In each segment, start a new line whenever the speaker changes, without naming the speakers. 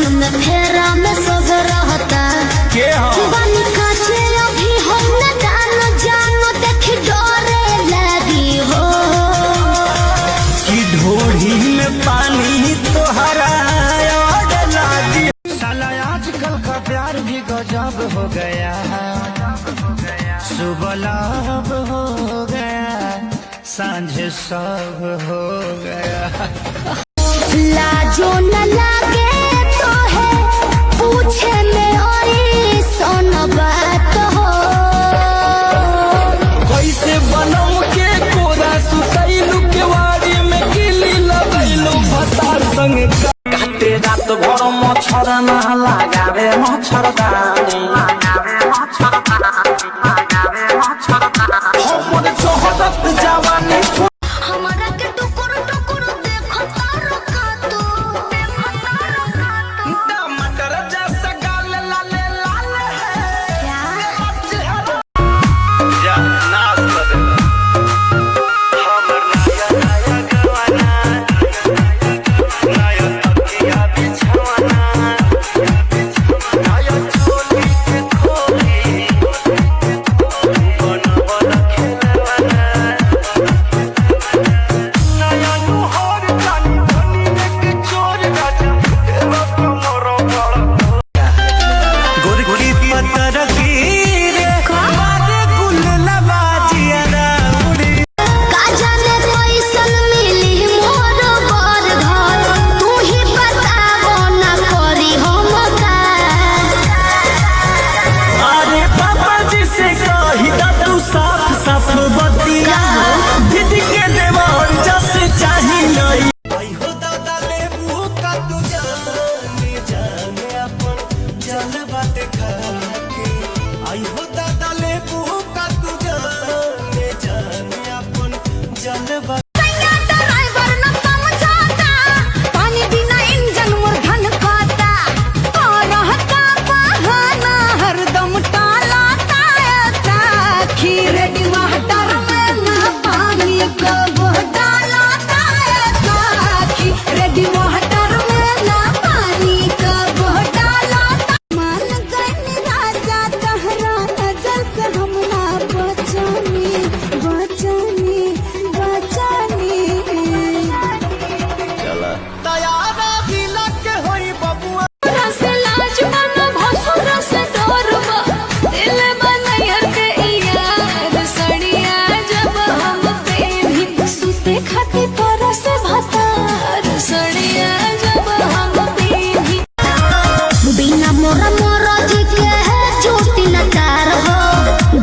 Fashion में फेरा में सब रहता
के
बनी काचे अभी हम न जानो देख डरे लगी हो
कि ढोढ़ी में पानी तोहरा लागी। साला आजकल का प्यार भी गजब हो गया, सुबह लब हो गया, सांझ सब हो गया।
लाजो न लागे तो है पूछे में और सोन बात हो
कैसे बनम के कोरा सुतैलू के वाड़ी में गिली लगैलू भतार संग काटे रात भर मच्छर ना लगावे मच्छरदानी हमर चहटत जवानी
हमारा के टुकुर टुकुर देखो तारो का तू
टमाटर जैसा गाल लाले लाल है
क्या
जा नाच कर हमर नया नया गवाना नया तकिया बिछवाना नया चोली के खोली बनवा खेलवाना नया नुहर जानी धनी के चोर राजा तेरा कमरो बड़ा गोरकी पत्थर की रे मारे गुल लबाजिया उड़ी
का जाने कैसन मिली मोर बर घर तू ही बताबो ना करी हम का
अरे पापा जी से कही दा तू साफ साफ बतिया दीदी के देवर जैसे चाही नहीं आई हो दादा ले का तू जाने जाने अपन जल बात खा के आई हो दादा ले का तू जाने जाने अपन जल बात
ड्राइवर न समझाता पानी बिना इंजन मोर धन खाता रहता बहाना हरदम टालाता ऐसा खीर टमाटर में ना पानी कब डालाता ऐसा खीर टमाटर में ना पानी कब डालाता मान गए राजा तहरा नजर से हम ना बचानी बचानी बचानी
तैयार गिला के होई बबुआ
रस लाज मन भसुर से डरबा दिल बनैर के यार सड़िया जब हम पे भी सुते खाती परस भतार सड़िया जब हम पे भी बिना मोरा मोरा जी के है चोटी न तार हो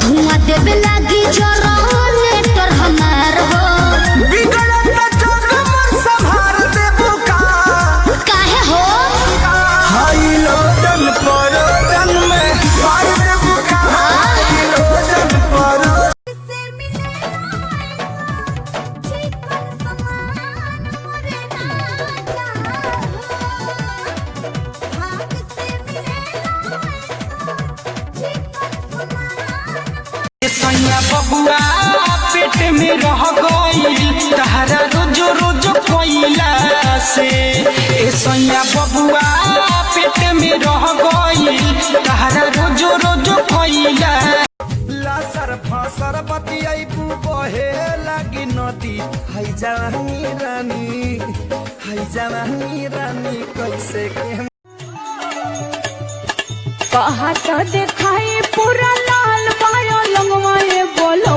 धुआं देवे लागी जरा लेटर हमार हो
बिगड़त जग मन संभार देबू का
काहे हो
हाई लोडन परोडन में पार देबू का हाई लोडन परो सैया बबुआ पेट में रह गई तहरा रोज रोज कोइला से ए सैया बबुआ पेट में रह गई तहरा रोज रोज कोइला लासर फसर बतियाई बु बहे लागी नदी हई जवानी रानी कैसे के
कहा तो देखाई पूरा लाल पायो लंगवाए बोलो